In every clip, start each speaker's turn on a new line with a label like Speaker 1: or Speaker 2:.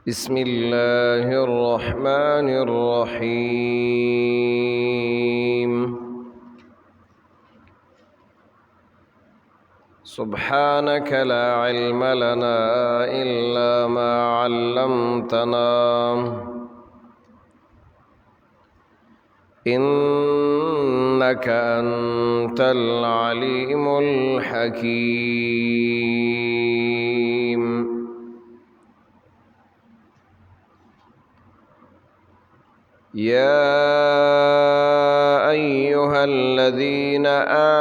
Speaker 1: بسم الله الرحمن الرحيم سبحانك لا علم لنا إلا ما علمتنا إنك أنت العليم الحكيم يا أيها الذين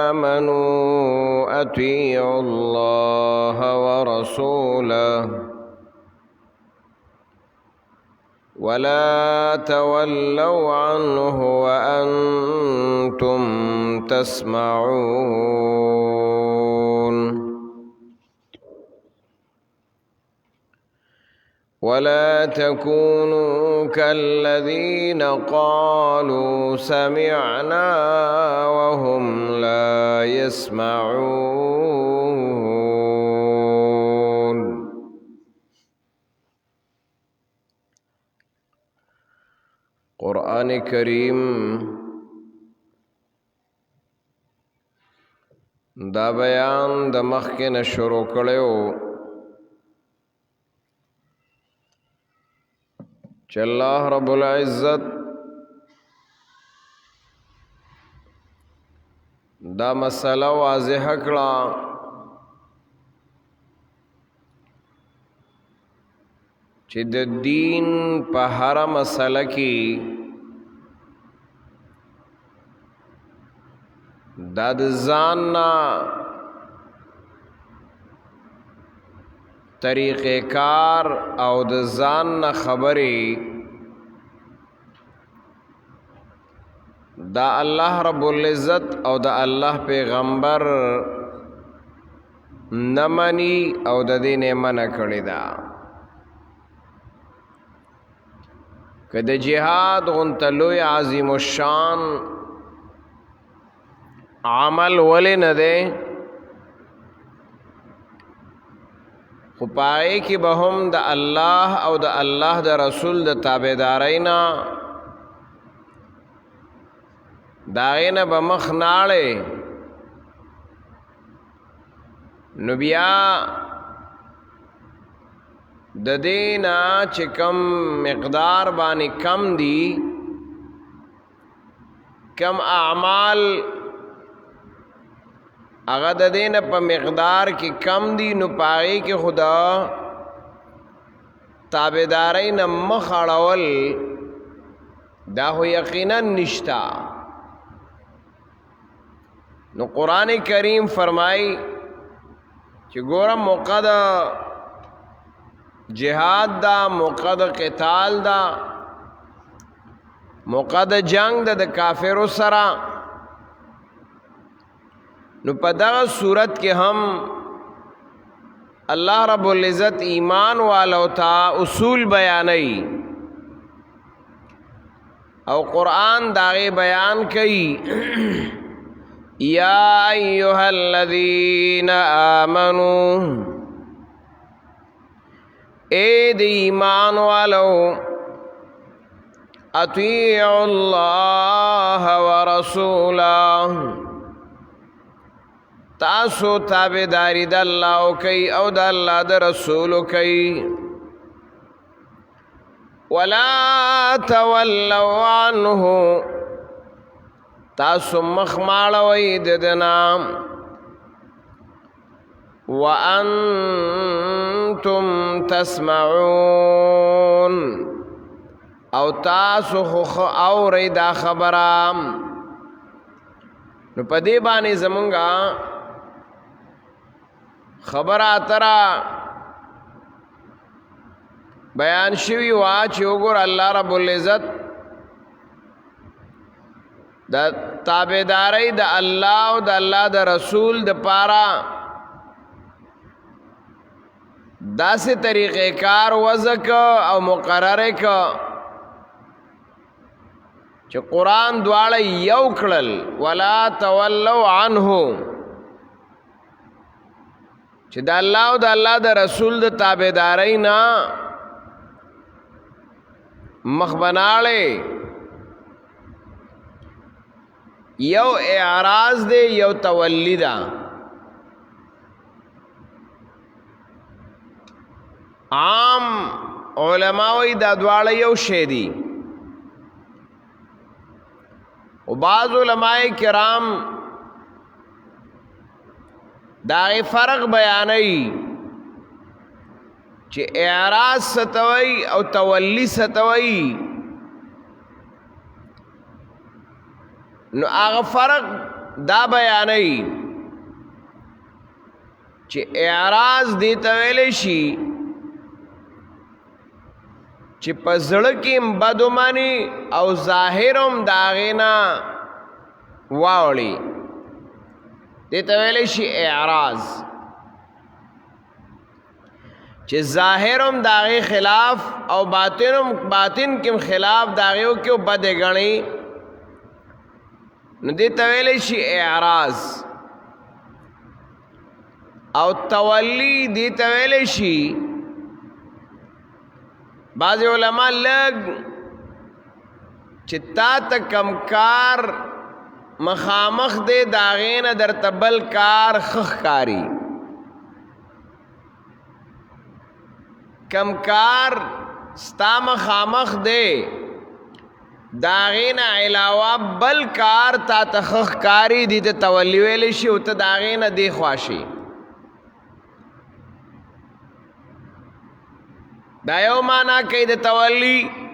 Speaker 1: آمنوا أطيعوا الله ورسوله ولا تولوا عنه وأنتم تسمعون ولا تكونوا كالذين قالوا سمعنا وهم لا يسمعون قرآن کریم دا بیان د مخکې شروع کړو چې الله رب العزت دا مسله واضح کړه چې د دین په هر مسله کې دا د ځان نه طریقه کار او د ځان نه خبرې دا الله رب العزت او د الله پیغمبر نمانی او د دې نه منع کړی دا که د جهاد غونته لوی عظیم الشان عمل ولې نه دی خو پای کې به هم د الله او د الله د رسول د تابعدارۍ نه د هغې نه به مخ ناړې نو بیا د دې نه چې کم مقدار باندې کم دي کم اعمال هغه د دې نه په مقدار کې کم دي نو پای کې خدا تابعدارۍ نه مخ اړول دا خو یقینا نشتا نو قرآن کریم فرمای چې ګوره موقع د جهاد دا موقع د قتال دا موقع د جنگ د کافرو سره نو په دغه صورت کې هم الله رب العزت ایمان والو ته اصول بیانوي او قرآن داغه بیان کوي یا ایها الذین آمنوا اے دی ایمان والو اطیعوا اللہ ورسولہ تاسو تابعداری د الله کوي او د الله د رسول کوي ولا تولوا عنه تاسو مخ ماړوي د نام وانتم تسمعون او تاسو خو اورئ دا خبرام نو پدې باندې زمونږه خبر اترا بیان شوی وا چې وګور الله رب العزت د تابعداري د الله او د الله د رسول د پاره داسې طریقې کار وزک او مقرره ک چې قرآن دواړه یو کړل ولا تولوا عنه چې د الله او د الله د رسول د تابعدارۍ نه مخ بناړې یو اعراض دی یو تولی ده عام علماوی دا دواړه یو شی دي او بعض علماء کرام داغی فرق بیانوي چې اعراض ستوي او تولی ستوي نو هغه فرق دا بیانوي چې اعراض دې ته ویلی شي چې په زړه کې بدو مانی او ظاهرم د هغې نه واوړي دې ته ویلی شي اعراض چې ظاهرم د هغې خلاف او باطن کې خلاف د هغې کې بدې ګڼي نو دې ته ویلی شي اعراض او تولی دې ته ویلی شي بعض علماء لگ چې تا ته کم کار مخامخ دے داغین در تبل کار خخ کاری کم کار ستا مخامخ دے داغین علاوہ بل کار تا تخخ کاری دی تا تولی ویلی شی او تا داغین دی خواشی دا یو مانا کئی دا تولی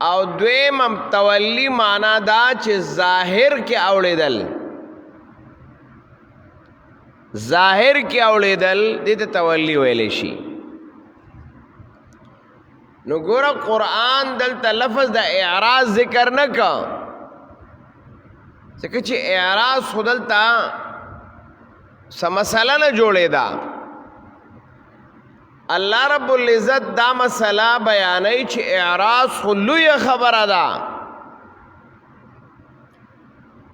Speaker 1: او دویم تولی مانا دا چې ظاهر کې اوړېدل ظاهر کې اوړېدل دې ته تولی ویلی شي نو ګوره قرآن دلته لفظ د اعراض ذکر نه کا ځکه چې اعراض خو دلته څه مسله نه جوړېده اللہ رب العزت دا مسئلہ بیانی چھ اعراض خلوی خبر دا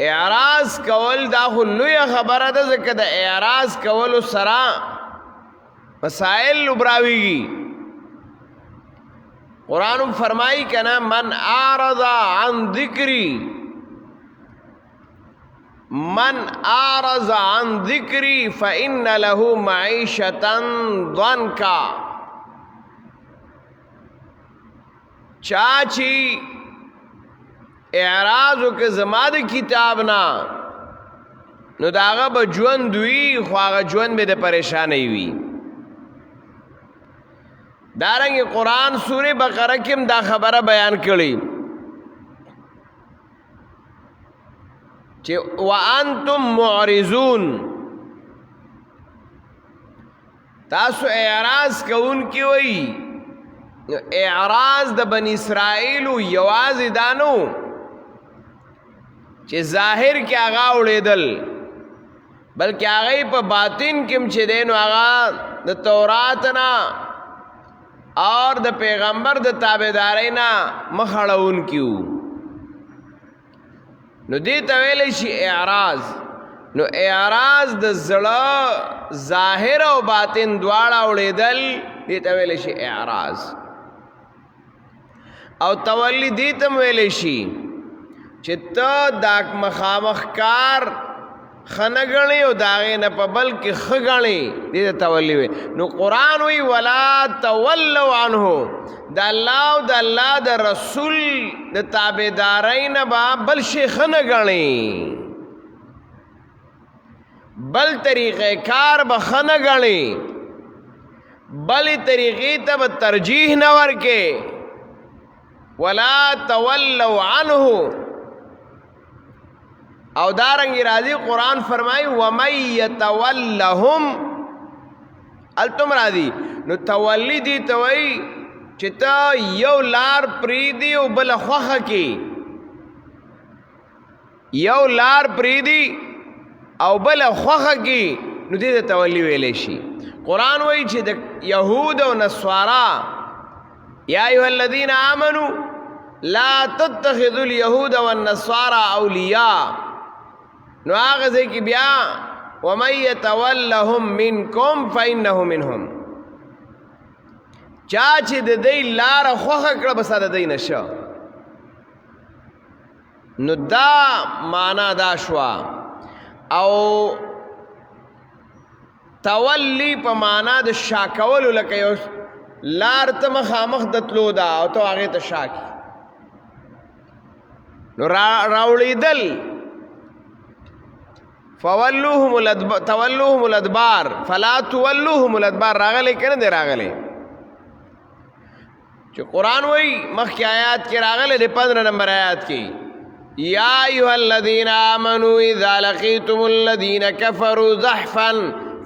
Speaker 1: اعراض کول دا خلوی خبر دا ذکر دا اعراض کول سرا مسائل لبراویگی قرآن فرمائی کنا من اعرض عن ذکری من اعرض عن ذکری فإن له معیشتا ضنکا چاچی اعراضو که زماد کتابنا نو داغا با جوند وی خواغا جوند بے دے پریشانی وی دارنگ قرآن سورہ بقرہ کم دا خبر بیان کری وَأَنْتُمْ مُعْرِضُونَ تاسو اعراض کون کی وئی اعراض د بنی اسرائیل یواز دانو چې ظاهر کې هغه وړېدل بلکې هغه په باطن کې چې دینو هغه د تورات نه اور د پیغمبر د تابعدارۍ نه مخړون کیو نو دې ته ویلی شي اعراض نو اعراض د زړه ظاهر او باطن دواړه وړېدل دې ته ویلی شي اعراض او تولی دې ته ویلی شي چې ته دا مخامخ کار خنه ګڼې او د هغې نه په بل کې ښه ګڼې دې ته تولی وی نو قرآن وی ولا تولوا عنه د الله او د الله د رسول د تابعدارۍ نه به بل شی ښه نه ګڼې بل طریقې کار به ښه نه ګڼې بلې طریقې ته به ترجیح نه ورکې ولا تولوا عنه او دارنگی راضی قرآن فرمائی وَمَن يَتَوَلَّهُمْ التم راضی نو تولی دی توئی چتا یو لار پریدی او بل خوخ کی یو لار پریدی او بل خوخ کی نو دی تولی ویلے شی قرآن وی چی دا یہود و نصوارا یا ایوہ الذین آمنوا لا تتخذوا اليهود والنصارى اولیاء نو آغازے کی بیا ومن يتولهم منکم فإنه منهم. چا چې د دې لاره خوښه کړه بس د دې نشه. نو دا معنا دا شوا. او تولی په معنا د شاکولو، لکه یو لار ته مخامخ د تلو دا او ته هغې ته شاکي، نو راوړېدل. تولوهم الادبار فلا تولوهم الادبار راغلی که نه دی راغلی؟ چې قرآن وایي مخکې آیات کې راغلی دی 15 نمبر آیات کې یا ایها الذین آمنوا اذا لقیتم الذین کفروا زحفا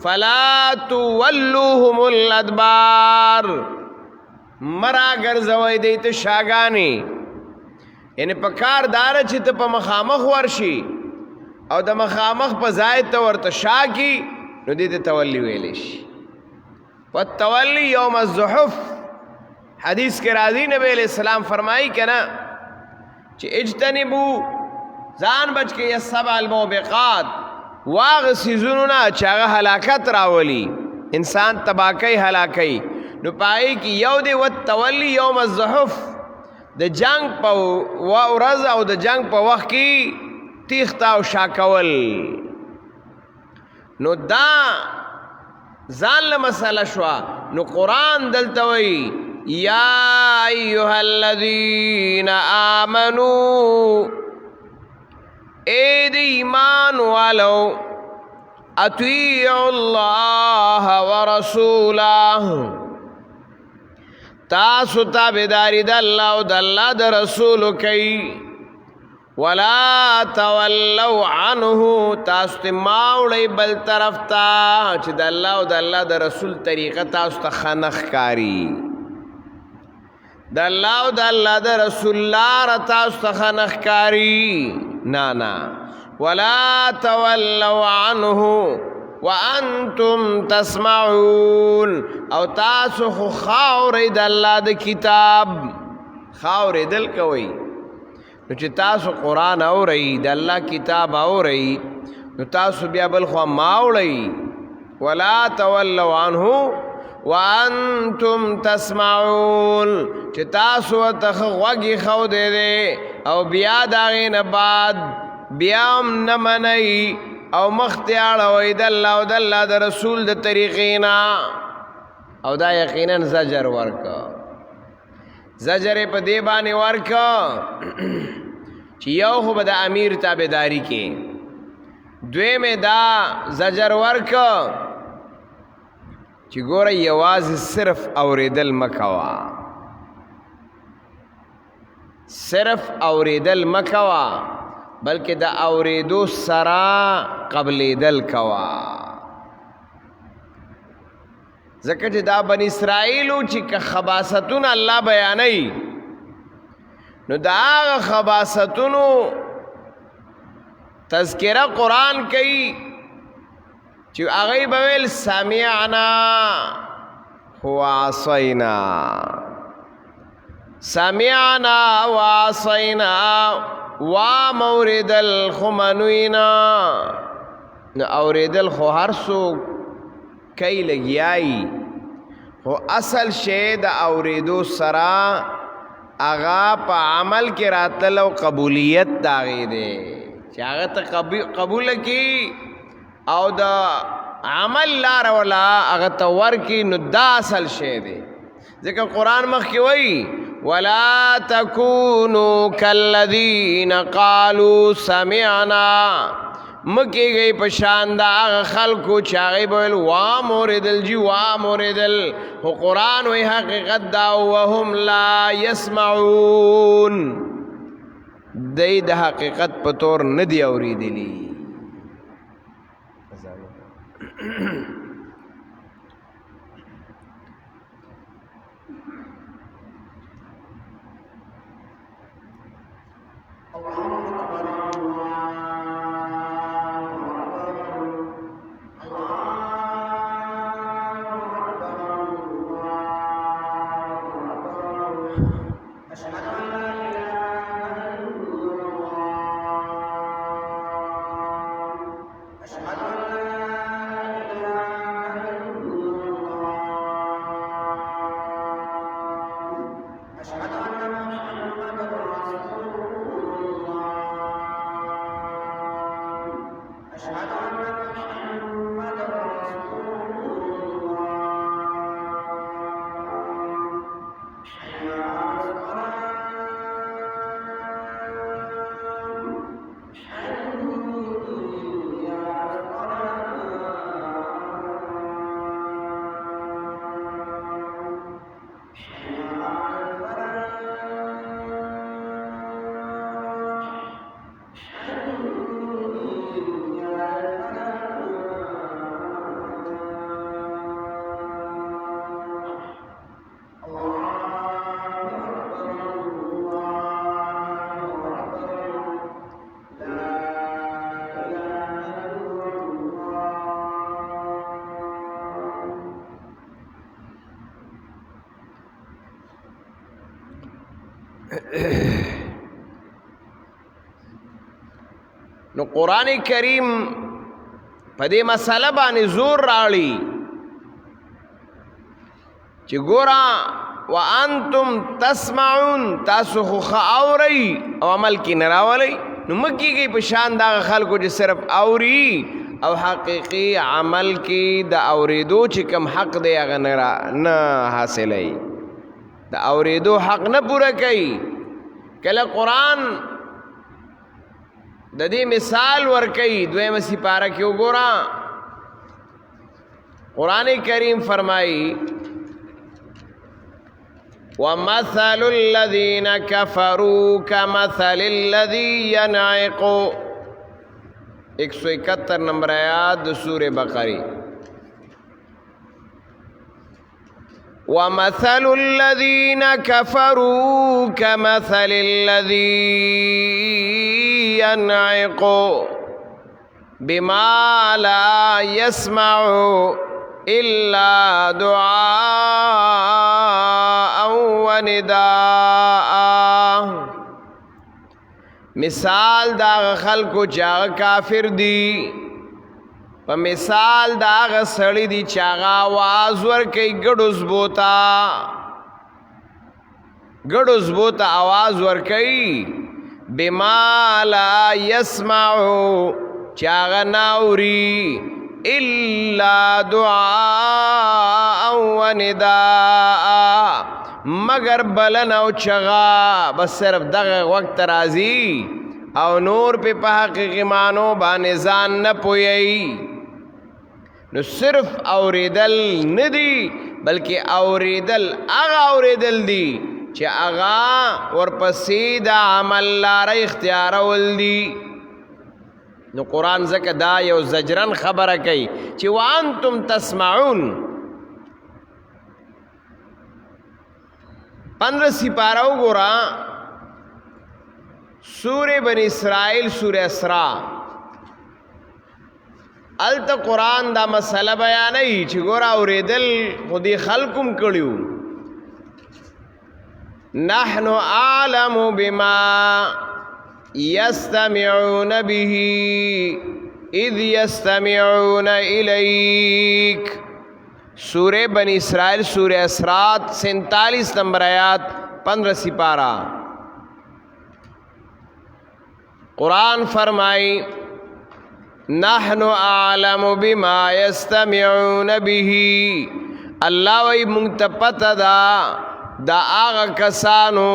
Speaker 1: فلا تولوهم الادبار. مرا ګرځوئ دی ته شاګانې، یعنی په کار داره چې ته په مخامخ ورشي او د مخامخ په ځای ته ورته شا کی، نو دې ته تولی ویلی شي. والتولی یوم الزحف حدیث کې راځي نبی علیہ السلام فرمایي که نه چې اجتنبو ځان بچ کې السبع الموبقات، واغ سیزونو نه چې هغه هلاکت راولي، انسان تباکی هلاکی. نو پای کې یو دی والتولی یوم الزحف، د جنگ په ورځ او د جنگ په وخت کې تیختا او شاکول. نو دا ځان له مسله شوه. نو قرآن دلته وایي یا ایها الذین آمنوا، اے دی ایمان والو، اطیعوا اللہ ورسولہ، تاسو تابعداری د الله او د الله د رسول کوي. ولا تولوا عنه، تاسو ته ماوړئ بل طرف ته چې د الله او د الله د رسول طریقه تاسو ته ښه نه ښکاري. د الله او د الله د رسول لاره تاسو ته ښه نه ښکاري. نه ولا تولوا عنه وانتم تسمعون، او تاسو خو خاورئ د الله د کتاب. خاورېدل کوئ، نو چې تاسو قرآن اورئ، د الله کتاب اورئ، نو تاسو بیا بل خوا ماوړئ. ولا تولوا عنه وانتم تسمعون، چې تاسو ورته غوږ ایښودی دی او بیا د هغې نه بعد بیا هم نه منئ او مخ ته اړوئ د الله او د الله د رسول د طریقې نه. او دا یقینا زجر ورکه. زجر یې په دې باندې ورکه چې یو خو به د امیر تابعداري کې، دویم یې دا زجر ورکه چې ګوره یوازې صرف اورېدل مه کوه، صرف اورېدل مه کوه، بلکې د اورېدو سره قبلېدل کوه. ځکه چې دا بني اسرائیلو چې که خباستونه الله بیانوي، نو د هغه خباستونو تذکره قرآن کوي چې هغوی به ویل سمعنا وعصینا، سمعنا وعصینا، واموریدل خو منوینا. نو اوریدل خو هر څوک کوي لګیایي، خو اصل شی د اوریدو سره هغه په عمل کې راتل او قبولیت د هغې دی چې هغه ته قبوله کړي او د عمل لاره ولا هغه ته ورکړي. نو دا اصل شی دی. ځکه قرآن مخکې وایي ولا تکونوا کالذین قالوا سمعنا، مکیږئ په شان د هغه خلکو چې هغوی به ویل وامورېدل جي وامورېدل، خو قرآن وایي حقیقت دا وهم لا یسمعون، دی د حقیقت په طور نه دی اورېدلي.
Speaker 2: أشهد أن لا
Speaker 1: نو قرآن کریم په دې مسله باندې زور راړي چې ګورا وانتم تسمعون، تاسو خو اورئ او عمل کې نه راولئ. نو مکیږي په شان دغه خلکو چې صرف اوري او حقیقي عمل کې د اورېدو چې کم حق دی هغه نه حاصلوي، د اورېدو حق نه پوره کوي. کله قرآن د دې مثال ورکوي 2 سپاره کې وګوره. قرآن کریم فرمایي وَمَثَلُ الَّذِينَ كَفَرُوا كَمَثَلِ الَّذِي يَنْعِقُ 171 نمبر آیات د سورہ بقرہ. وَمَثَلُ الَّذِينَ كَفَرُوا كَمَثَلِ الَّذِي يَنْعِقُ بِمَا لَا يَسْمَعُ إِلَّا دُعَاءً وَنِدَاءً. مثال دا خلکو چې هغه کافر دي په مثال دا هغه سړي دي چې هغه آواز ورکوي ګډو زبوته آواز ورکوي بما لا يسمعو چې هغه ناوري الا دعاء ونداء مگر بلن او چغا، بس صرف دغه وقت راځي او نور په حقیقي معنو باندې ځان نه پوهیږي. نو صرف اوریدل نه دي بلکې اوریدل هغه اوریدل دي چې هغه ورپسې د عمل لاره اختیارول دي. نو قرآن ځکه دا یو زجرن خبره کوي چې وانتم تسمعون. 15 سپاره وګوره سورہ بنی اسرائیل سورہ اسراء. الته قرآن دا مسئله بیانوي چې ګوره اوریدل خو دې خلقم کړیو. نحن اعلم بما يستمعون به اذ يستمعون الیک. سورہ بنی اسرائیل سورہ اسراء 47 نمبر آیات 15 سپارہ. قرآن فرمائی نحن اعلم بما يستمعون به. اللہ وی منتپت دا آغا کسانو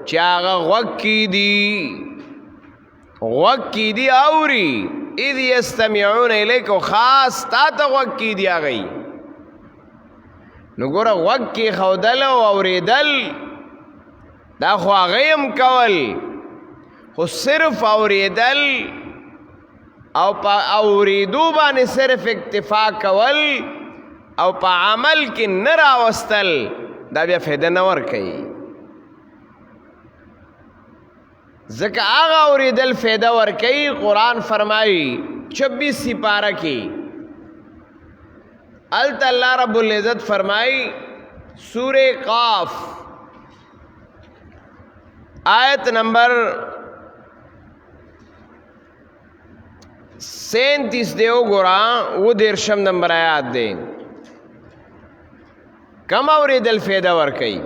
Speaker 1: چی آغا غوک کی دی آوری اذ يستمعون الیکو خاص تا تا غوک کی دی آغای. نو گورا غوک کی خودل و اوریدل دا خو آغایم کول، خو صرف اوریدل او پا اوریدو باندې صرف اکتفا کول او پا عمل کی نراوستل دا بیا فیده نور کئی. ذکر آغا اوریدل فیده ور کئی. قرآن فرمائی 26 سپارہ کی الت اللہ رب العزت فرمائی سورہ قاف آیت نمبر 37 دیو گورا وہ 13 نمبر آیات دے. کم اوریدل فیدہ ورکی.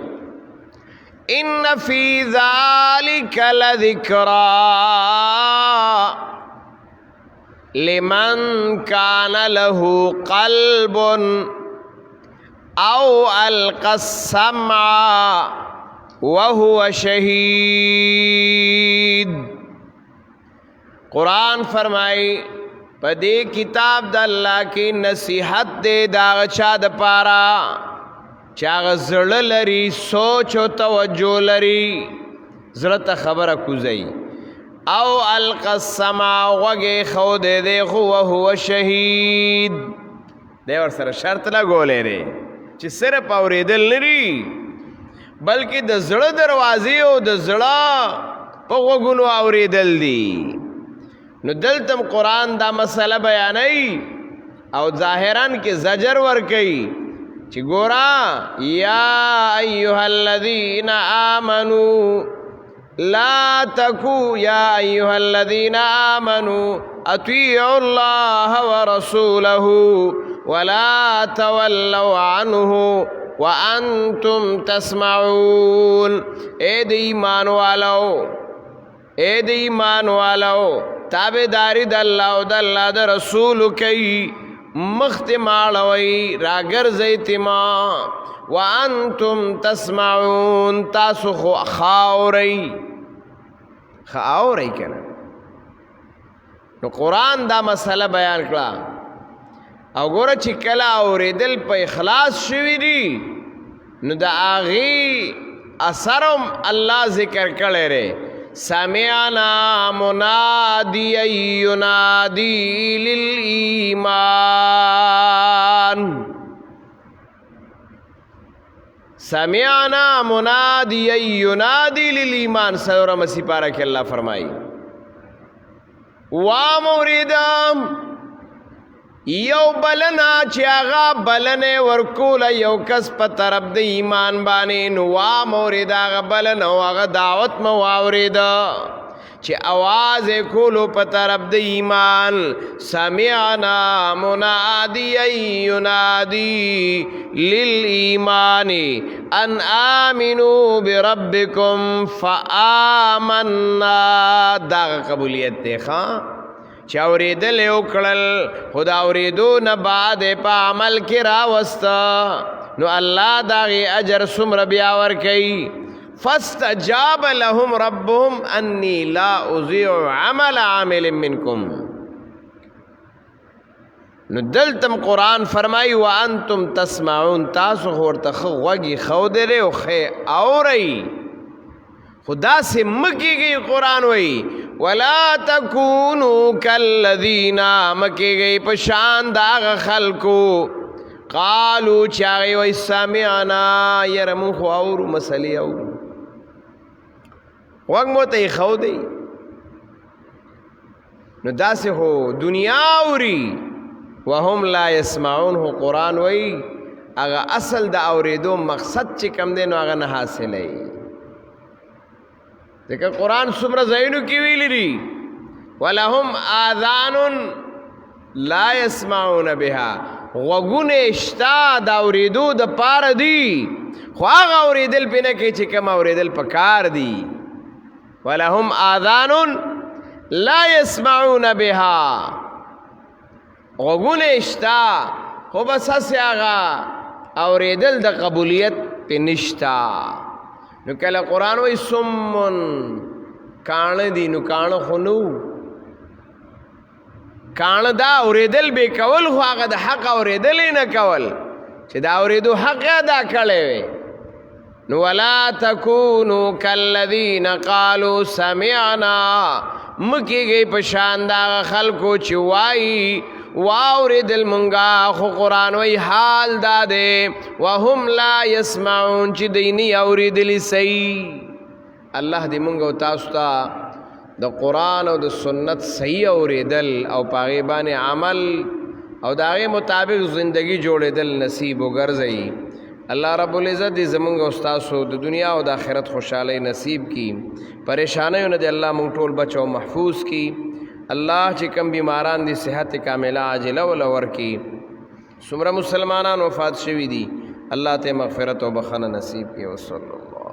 Speaker 1: ان فی ذالک لذکرا لمن کان له قلب او القى السمع وهو شهید. قرآن فرمائی پدې کتاب د الله کې نصیحت دے دا چا د پارا چا زړه لري سوچ او توجه لري زړه ته خبره کوزي او القى السمع وغه خو دې هو هو شهید دی ور سره شرط لګولې ری چې صرف اوریدل لري بلکې د زړه دروازې او د زړه په وګونو اوریدل دي. نو دلتم قرآن دا مسئلہ بیانئی او ظاہران کے زجر ورکئی چی گورا یا ایوہا الذین آمنوا لا تکو یا ایوہا الذین آمنوا اطیعوا اللہ ورسولہ ولا تولوا عنہ وانتم تسمعون. اے دی ایمان والو اے دی ایمان والو تابداری د الله او د الله د رسول کوي مخت ماړوي راګرځي تما وانتم تسمعون تاسو خو خاوري کنه. نو قرآن دا مسئله بیان کړه او ګوره چې کله اوریدل په اخلاص شوي دي نو د هغې اثرم الله ذکر کړی دی. سمعنا منادیا ینادی للایمان سمعنا منادیا ینادی للایمان سورہ مسیح پارہ کے اللہ فرمائی واموریدم یو بلنا چې هغه بلنه ورکول یو کس په طرف د ایمان باندې نو وامورید هغه بلنه او هغه دعوت مو واورید چې आवाज کولو په طرف د ایمان. سمعنا منادیا ینادی للایمان ان آمنوا بربکم فآمنا. دا قبولیت دی ښا چې اوریدل یو کړل خدا اوریدو نه بعد په عمل کې راوسته نو الله داغي اجر څومره بیا ورکوي. فاستجاب لهم ربهم انی لا اضيع عمل عامل منکم. نو دلتم قرآن فرمائی وانتم تسمعون تاسو ورته غوږی خودلې او خې اورئ خدا سے مکیږي. قرآن وئی ولا تکونوا کالذین مکیږي پشان داغ خلقو قالو چاغي وای سمعنا يرمو خو اور مسلې او وګ مو ته خو دی نو داسې هو دنیا اوري وهم لا يسمعون. هو قرآن وای هغه اصل د اوریدو مقصد چې کم دی نو هغه نه حاصلای. ذکر قرآن سمر زینو کی ویلی دی ولهم آذان لا يسمعون بها غوگون اشتا دا اوریدو دا پار دی خواغ اوریدل پی نکی چی کم اوریدل پکار دی. ولهم آذان لا يسمعون بها غوگون اشتا خو بس ہسی آغا اوریدل دا قبولیت پی نشتا. نو کله قرآن وی سمن کان دی نو کان خونو کان دا اوریدل بے کول خو هغه د حق اوریدل نه کول چې دا اوریدو حق ادا کړي وي. نو ولا تکونو کالذین قالوا سمعنا مکیږي په شان دا خلکو چې وایي واوریدل منگا خو قرآن وی حال دادے وهم لا يسمعون چی دینی اوریدلی صحیح. اللہ دی منگا تاستا دا قرآن او دا سنت صحیح اوریدل او پاغیبان عمل او داغی مطابق زندگی جوڑے دل نصیب و گرزئی. اللہ رب العزت دی زمانگا استاسو دا دنیا و دا آخرت خوشحالی نصیب کی. پریشانیوں نے دے اللہ منگ ٹول بچو محفوظ کی. اللہ چې کم بیماران دی صحت کاملہ عاجلہ ولور کی. سمرہ مسلمانان وفات شوی دی اللہ تے مغفرت و بخانہ نصیب کی. وصلی اللہ